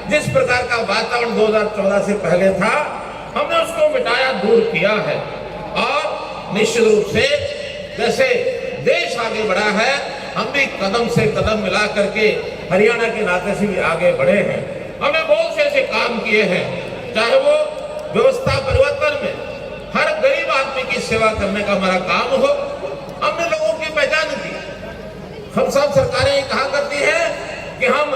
जिस प्रकार का वातावरण 2014 से पहले था, हमने उसको मिटाया, दूर किया है। और निश्चित रूप से जैसे देश आगे बढ़ा है, हम भी कदम से कदम मिला करके हरियाणा के नाते से भी आगे बढ़े हैं। हमने बहुत से ऐसे काम किए हैं, चाहे वो व्यवस्था परिवर्तन में हर गरीब आदमी की सेवा करने का हमारा काम हो, हमने लोगों की पहचान की। हम सब सरकारें कहा करती है कि हम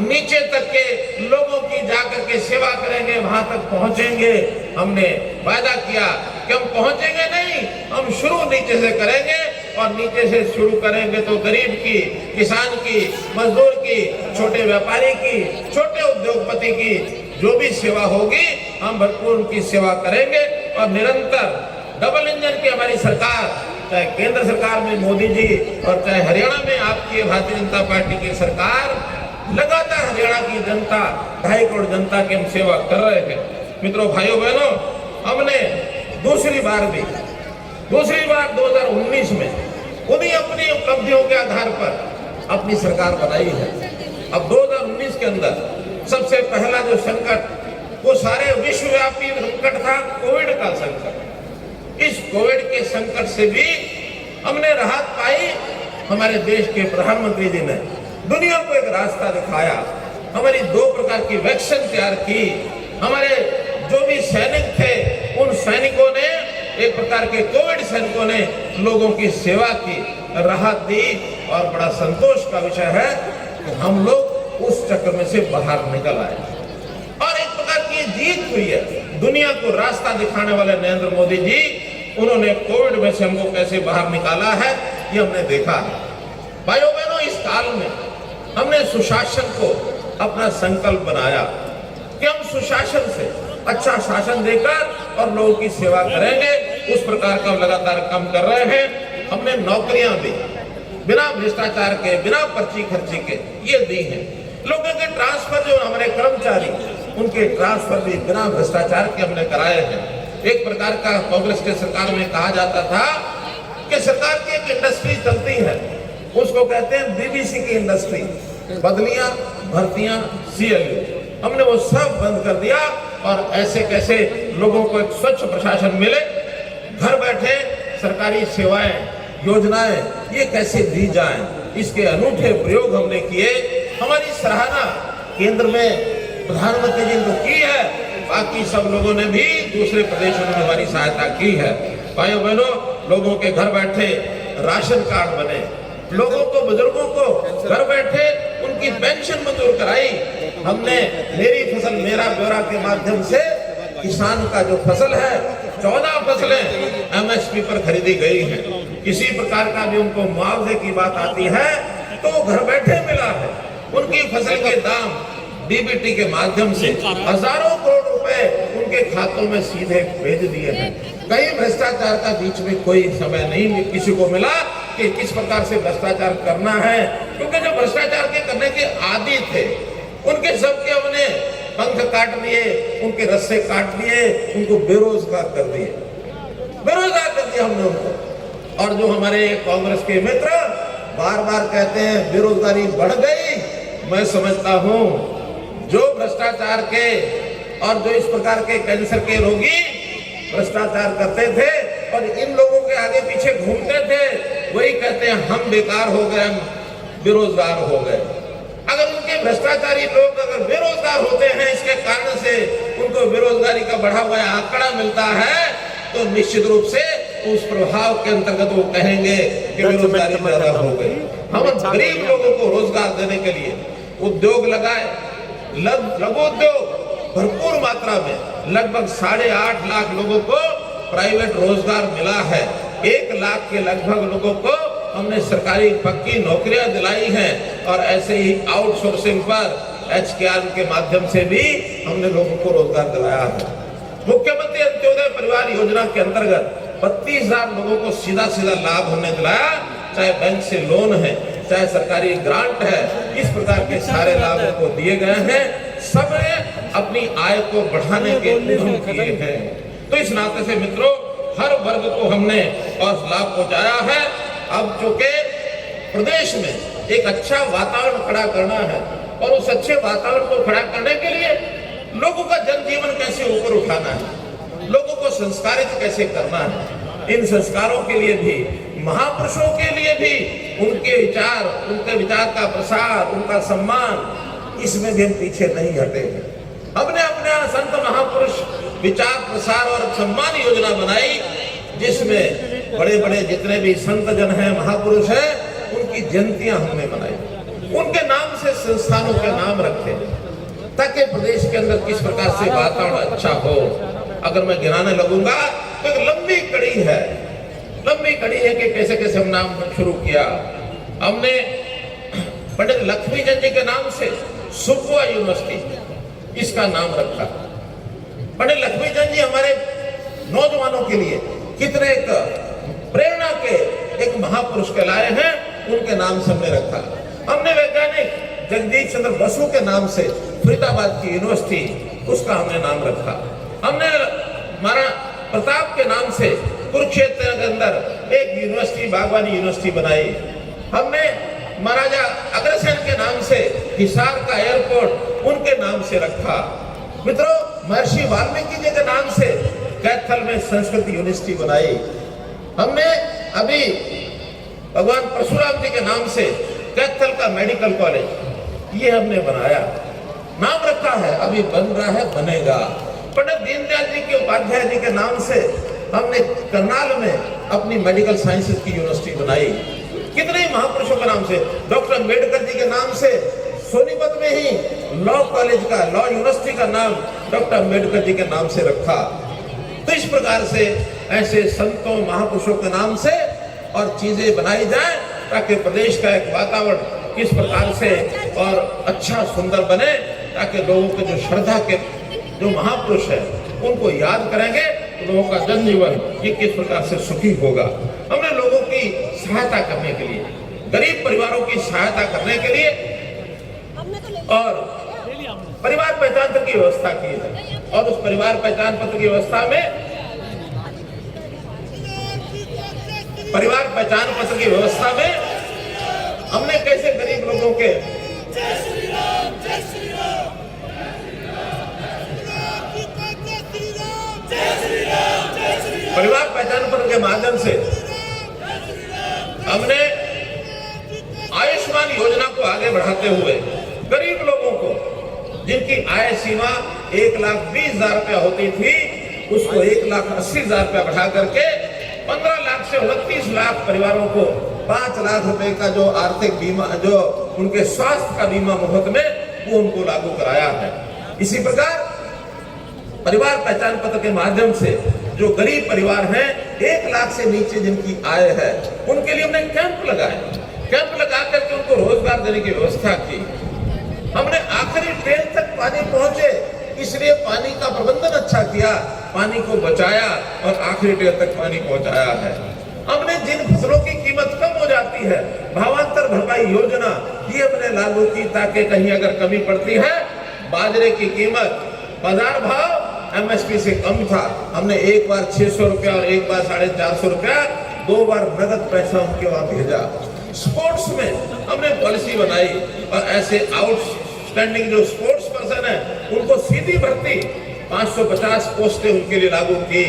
नीचे तक के लोगों की जाकर के सेवा करेंगे, वहां तक पहुंचेंगे। हमने वादा किया कि हम पहुंचेंगे नहीं, हम शुरू नीचे से करेंगे, और नीचे से शुरू करेंगे तो गरीब की, किसान की, मजदूर की, छोटे व्यापारी की, छोटे उद्योगपति की जो भी सेवा होगी, हम भरपूर उनकी सेवा करेंगे। और निरंतर डबल इंजन की हमारी सरकार, चाहे केंद्र सरकार में मोदी जी और चाहे हरियाणा में आपकी भारतीय जनता पार्टी की सरकार, लगातार हरियाणा की जनता, 2.5 करोड़ जनता की हम सेवा कर रहे हैं। मित्रों, भाइयों बहनों, हमने दूसरी बार 2019 में उन्हीं अपनी उपलब्धियों के आधार पर अपनी सरकार बनाई है। अब 2019 के अंदर सबसे पहला जो संकट, वो सारे विश्वव्यापी संकट था, कोविड का संकट। इस कोविड के संकट से भी हमने राहत पाई। हमारे देश के प्रधानमंत्री जी ने दुनिया को एक रास्ता दिखाया, हमारी 2 प्रकार की वैक्सीन तैयार की। हमारे जो भी सैनिक थे, उन सैनिकों ने, एक प्रकार के कोविड सैनिकों ने लोगों की सेवा की, राहत दी। और बड़ा संतोष का विषय है कि हम लोग उस चक्र में से बाहर निकल आए और एक प्रकार की जीत हुई है। दुनिया को रास्ता दिखाने वाले नरेंद्र मोदी जी, उन्होंने कोविड में से हमको कैसे बाहर निकाला है, ये हमने देखा है। भाइयों बहनों, इस काल में हमने सुशासन को अपना संकल्प बनाया कि हम सुशासन से अच्छा शासन देकर और लोगों की सेवा करेंगे। उस प्रकार का लगातार काम कर रहे हैं। हमने नौकरियां भी बिना भ्रष्टाचार के, बिना पर्ची खर्ची के ये दी हैं। लोगों के ट्रांसफर, जो हमारे कर्मचारी, उनके ट्रांसफर भी बिना भ्रष्टाचार के हमने कराए हैं। एक प्रकार का कांग्रेस के सरकार में कहा जाता था कि सरकार की एक इंडस्ट्री चलती है, उसको कहते हैं बीबीसी की इंडस्ट्री, बदलियां, भर्तियां, CLU। हमने वो सब बंद कर दिया और ऐसे कैसे लोगों को एक स्वच्छ प्रशासन मिले, घर बैठे सरकारी सेवाएं, योजनाएं ये कैसे दी जाएं, इसके अनूठे प्रयोग हमने किए। हमारी सराहना केंद्र में प्रधानमंत्री जी ने की है, बाकी सब लोगों ने भी दूसरे प्रदेशों में हमारी सहायता की है। भाइयों बहनों, लोगों के घर बैठे राशन कार्ड बने, लोगों को, बुजुर्गों को घर बैठे उनकी पेंशन मंजूर कराई। हमने मेरी फसल मेरा ब्यौरा के माध्यम से किसान का जो फसल है, 14 फसलें MSP पर खरीदी गई हैं। किसी प्रकार का भी उनको मुआवजे की बात आती है तो घर बैठे मिला है। उनकी फसल के दाम DBT के माध्यम से हजारों करोड़ रुपए उनके खातों में सीधे भेज दिए हैं। कहीं भ्रष्टाचार का बीच में कोई समय नहीं किसी को मिला कि किस प्रकार से भ्रष्टाचार करना है, क्योंकि जो भ्रष्टाचार के करने के आदी थे, उनके सबके हमने पंख काट दिए, उनके रस्से काट दिए, उनको बेरोजगार कर दिए, बेरोजगार कर दिया हमने उनको। और जो हमारे कांग्रेस के मित्र बार बार कहते हैं बेरोजगारी बढ़ गई, मैं समझता हूं जो भ्रष्टाचार के और जो इस प्रकार के कैंसर के रोगी भ्रष्टाचार करते थे और इन लोगों के आगे पीछे घूमते थे, वही कहते हैं हम बेकार हो गए, हम बेरोजगार हो गए। अगर उनके भ्रष्टाचारी लोग अगर बेरोजगार होते हैं, इसके कारण से उनको बेरोजगारी का बढ़ा हुआ आंकड़ा मिलता है, तो निश्चित रूप से उस प्रभाव के अंतर्गत वो कहेंगे कि बेरोजगारी ज्यादा हो गई। हम गरीब लोगों को रोजगार देने के लिए उद्योग लगाए, लघु उद्योग भरपूर मात्रा में, लगभग 8.5 लाख लोगों को प्राइवेट रोजगार मिला है। 1 लाख के लगभग लोगों को हमने सरकारी पक्की नौकरियां दिलाई हैं और ऐसे ही आउटसोर्सिंग पर HKR के माध्यम से भी हमने लोगों को रोजगार दिलाया है। मुख्यमंत्री अंत्योदय परिवार योजना के अंतर्गत 32,000 लोगों को सीधा सीधा लाभ हमने दिलाया, चाहे बैंक से लोन है, चाहे सरकारी ग्रांट है, इस प्रकार के सारे लाभ उनको दिए गए हैं। सबने अपनी आय को बढ़ाने के उद्यम किए हैं। तो इस नाते से मित्रों, हर वर्ग को हमने और लाभ पहुंचाया है। अब चूंकि प्रदेश में एक अच्छा वातावरण खड़ा करना है, और उस अच्छे वातावरण को खड़ा करने के लिए लोगों का जनजीवन कैसे ऊपर उठाना है, लोगों को संस्कारित कैसे करना है, इन संस्कारों के लिए भी, महापुरुषों के लिए भी उनके विचार का प्रसार, उनका सम्मान, इसमें भी हम पीछे नहीं हटे हैं। हमने अपने संत महापुरुष विचार प्रसार और सम्मान योजना बनाई, जिसमें बड़े बड़े जितने भी संत जन हैं, महापुरुष हैं, उनकी जयंतियां हमने बनाई, उनके नाम से संस्थानों के नाम रखे, ताकि प्रदेश के अंदर किस प्रकार से वातावरण अच्छा हो। अगर मैं गिनाने लगूंगा तो एक लंबी कड़ी है कि कैसे कैसे हम नाम शुरू किया। हमने पंडित लक्ष्मीचंद जी के नाम से सुबुआ यूनिवर्सिटी इसका नाम रखा। पंडित लक्ष्मीचंद जी हमारे नौजवानों के लिए कितने एक प्रेरणा के एक महापुरुष कहलाए हैं, उनके नाम से हमने रखा। हमने वैज्ञानिक जगदीश चंद्र बसु के नाम से फरीदाबाद की यूनिवर्सिटी, उसका हमने नाम रखा। हमने महाराणा प्रताप के नाम से कुरुक्षेत्र के अंदर एक यूनिवर्सिटी, बागवानी यूनिवर्सिटी बनाई। हमने महाराजा अग्रसेन के नाम से हिसार का एयरपोर्ट उनके नाम से रखा। मित्रों, महर्षि वाल्मीकि जी के नाम से कैथल में संस्कृत यूनिवर्सिटी बनाई। हमने अभी भगवान परशुराम जी के नाम से कैथल का मेडिकल कॉलेज ये हमने बनाया, नाम रखा है, अभी बन रहा है, बनेगा। पंडित दीनदयाल जी के उपाध्याय जी के नाम से हमने करनाल में अपनी मेडिकल साइंसेज की यूनिवर्सिटी बनाई। कितने ही महापुरुषों के नाम से, डॉक्टर अम्बेडकर जी के नाम से सोनीपत में ही लॉ कॉलेज का, लॉ यूनिवर्सिटी का नाम डॉक्टर अम्बेडकर जी के नाम से रखा। तो इस प्रकार से ऐसे संतों महापुरुषों के नाम से और चीजें बनाई जाए, ताकि प्रदेश का एक वातावरण किस प्रकार से और अच्छा सुंदर बने, ताकि लोगों के जो श्रद्धा के जो महापुरुष है उनको याद करेंगे तो लोगों का जनजीवन ये किस प्रकार से सुखी होगा। हमने लोगों की सहायता करने के लिए, गरीब परिवारों की सहायता करने के लिए और परिवार पहचान पत्र की व्यवस्था की है। और उस परिवार पहचान पत्र की व्यवस्था में हमने कैसे गरीब लोगों के परिवार पहचान पत्र के माध्यम से हमने आयुष्मान योजना को आगे बढ़ाते हुए गरीब लोगों को, जिनकी आय सीमा 1,20,000 रुपया होती थी, उसको 1,80,000 रुपया बढ़ा करके 15 लाख से 29 लाख परिवारों को 5 लाख रुपए का जो आर्थिक बीमा, जो उनके स्वास्थ्य का बीमा मुफ्त में, वो उनको लागू कराया है। इसी प्रकार परिवार पहचान पत्र के माध्यम से जो गरीब परिवार हैं, 1 लाख से नीचे जिनकी आय है, उनके लिए हमने कैंप लगाए। कैंप लगा करके उनको रोजगार देने की व्यवस्था की। हमने आखिरी ट्रेन तक पानी पहुंचे, इसलिए पानी का प्रबंधन अच्छा किया, पानी को बचाया और आखिरी ट्रेन तक पानी पहुंचाया है। हमने जिन फसलों की कीमत कम हो जाती है, भावांतर भरपाई योजना ये हमने लागू की, ताकि कहीं अगर कमी पड़ती है, बाजरे की कीमत बाजार भाव एमएसपी से कम था, हमने एक बार 600 रुपया और एक बार 450 रुपया, 2 बार नगद पैसा उनके वहां भेजा। स्पोर्ट्स में हमने पॉलिसी बनाई और ऐसे आउटस्टैंडिंग जो स्पोर्ट्स पर्सन है उनको सीधी भर्ती 550 पोस्टें उनके लिए लागू की।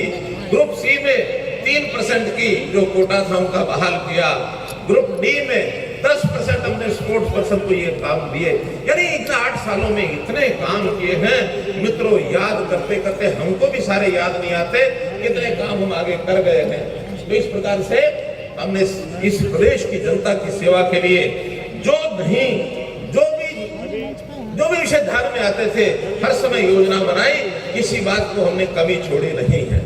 ग्रुप सी में 3% की जो कोटा था उनका बहाल किया। ग्रुप डी में 10% हमने स्पोर्ट्स पर्सन को ये काम दिए। यानी इन 8 सालों में इतने काम किए हैं मित्रों, याद करते करते हमको भी सारे याद नहीं आते, कितने काम हम आगे कर गए हैं। तो इस प्रकार से हमने इस प्रदेश की जनता की सेवा के लिए जो भी विषय ध्यान में आते थे, हर समय योजना बनाई, किसी बात को हमने कभी छोड़ी नहीं है।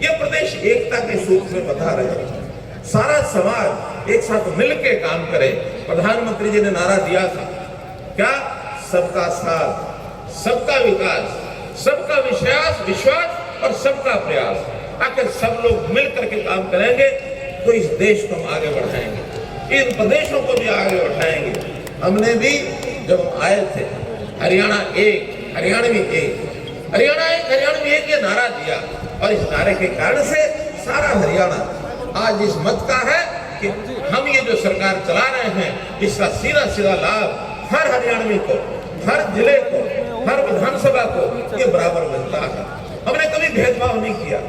यह प्रदेश एकता के सूत्र में बंधा रहे, सारा समाज एक साथ मिलकर काम करे। प्रधानमंत्री जी ने नारा दिया था, क्या? सबका साथ, सबका विकास, सबका विश्वास और सबका प्रयास। आखिर सब लोग मिलकर के काम करेंगे तो इस देश को हम आगे बढ़ाएंगे, इन प्रदेशों को भी आगे बढ़ाएंगे। हमने भी जब आए थे हरियाणा एक, हरियाणवी एक ये नारा दिया, और इस नारे के कारण से सारा हरियाणा आज इस मत का है कि हम ये जो सरकार चला रहे हैं, इसका सीधा सीधा लाभ हर हरियाणवी को, हर जिले को, हर विधानसभा को ये बराबर मिलता है। हमने कभी भेदभाव नहीं किया।